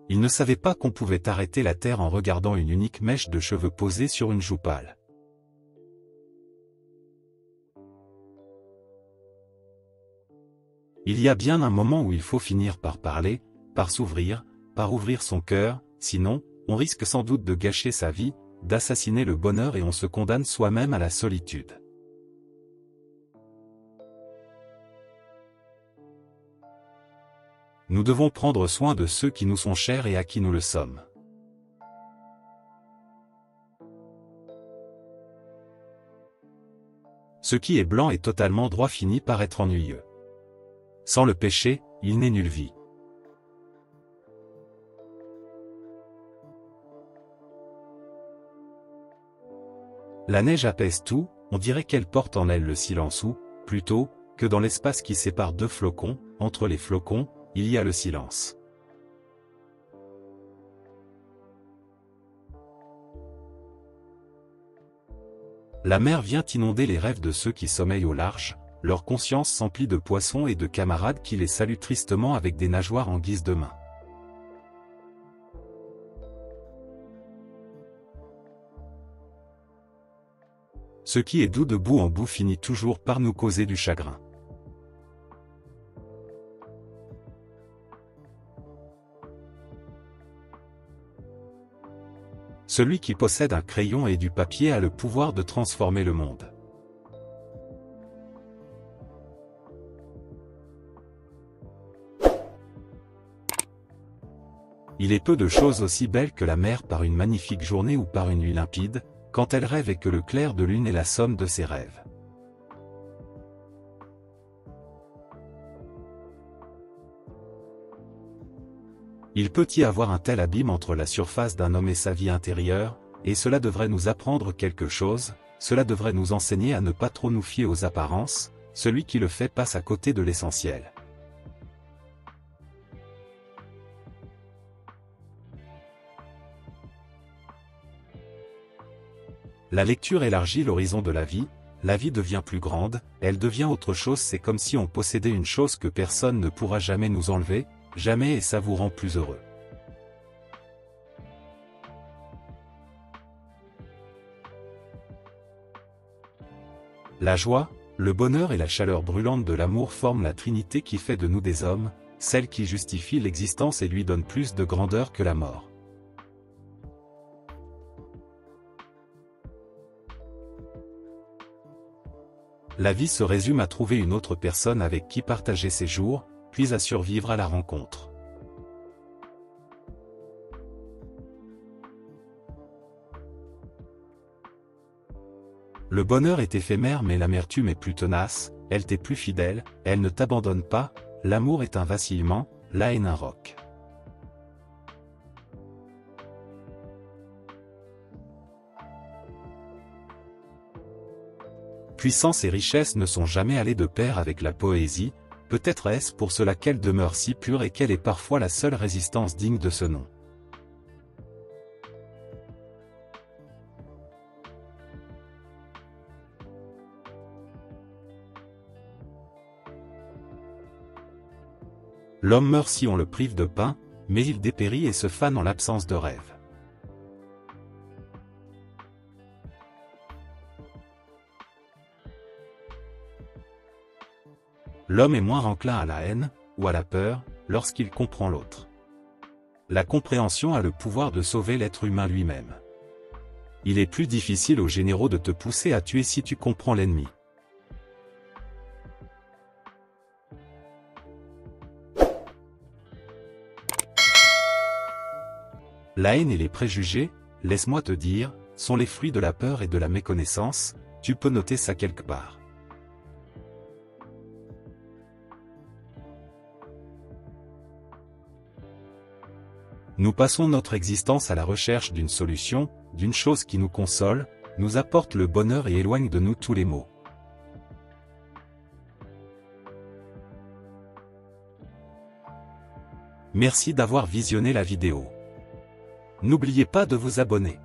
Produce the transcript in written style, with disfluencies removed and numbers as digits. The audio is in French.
Il ne savait pas qu'on pouvait arrêter la terre en regardant une unique mèche de cheveux posée sur une joue pâle. Il y a bien un moment où il faut finir par parler, par s'ouvrir, par ouvrir son cœur, sinon, on risque sans doute de gâcher sa vie, d'assassiner le bonheur et on se condamne soi-même à la solitude. Nous devons prendre soin de ceux qui nous sont chers et à qui nous le sommes. Ce qui est blanc et totalement droit finit par être ennuyeux. Sans le péché, il n'est nulle vie. La neige apaise tout, on dirait qu'elle porte en elle le silence ou, plutôt, que dans l'espace qui sépare deux flocons, entre les flocons, il y a le silence. La mer vient inonder les rêves de ceux qui sommeillent au large, leur conscience s'emplit de poissons et de camarades qui les saluent tristement avec des nageoires en guise de main. Ce qui est doux de bout en bout finit toujours par nous causer du chagrin. Celui qui possède un crayon et du papier a le pouvoir de transformer le monde. Il est peu de choses aussi belles que la mer par une magnifique journée ou par une nuit limpide, quand elle rêve et que le clair de lune est la somme de ses rêves. Il peut y avoir un tel abîme entre la surface d'un homme et sa vie intérieure, et cela devrait nous apprendre quelque chose, cela devrait nous enseigner à ne pas trop nous fier aux apparences, celui qui le fait passe à côté de l'essentiel. La lecture élargit l'horizon de la vie devient plus grande, elle devient autre chose, c'est comme si on possédait une chose que personne ne pourra jamais nous enlever, jamais, et ça vous rend plus heureux. La joie, le bonheur et la chaleur brûlante de l'amour forment la trinité qui fait de nous des hommes, celle qui justifie l'existence et lui donne plus de grandeur que la mort. La vie se résume à trouver une autre personne avec qui partager ses jours, puis à survivre à la rencontre. Le bonheur est éphémère mais l'amertume est plus tenace, elle t'est plus fidèle, elle ne t'abandonne pas, l'amour est un vacillement, la haine un roc. Puissance et richesse ne sont jamais allées de pair avec la poésie, peut-être est-ce pour cela qu'elle demeure si pure et qu'elle est parfois la seule résistance digne de ce nom. L'homme meurt si on le prive de pain, mais il dépérit et se fane en l'absence de rêve. L'homme est moins enclin à la haine, ou à la peur, lorsqu'il comprend l'autre. La compréhension a le pouvoir de sauver l'être humain lui-même. Il est plus difficile aux généraux de te pousser à tuer si tu comprends l'ennemi. La haine et les préjugés, laisse-moi te dire, sont les fruits de la peur et de la méconnaissance, tu peux noter ça quelque part. Nous passons notre existence à la recherche d'une solution, d'une chose qui nous console, nous apporte le bonheur et éloigne de nous tous les maux. Merci d'avoir visionné la vidéo. N'oubliez pas de vous abonner.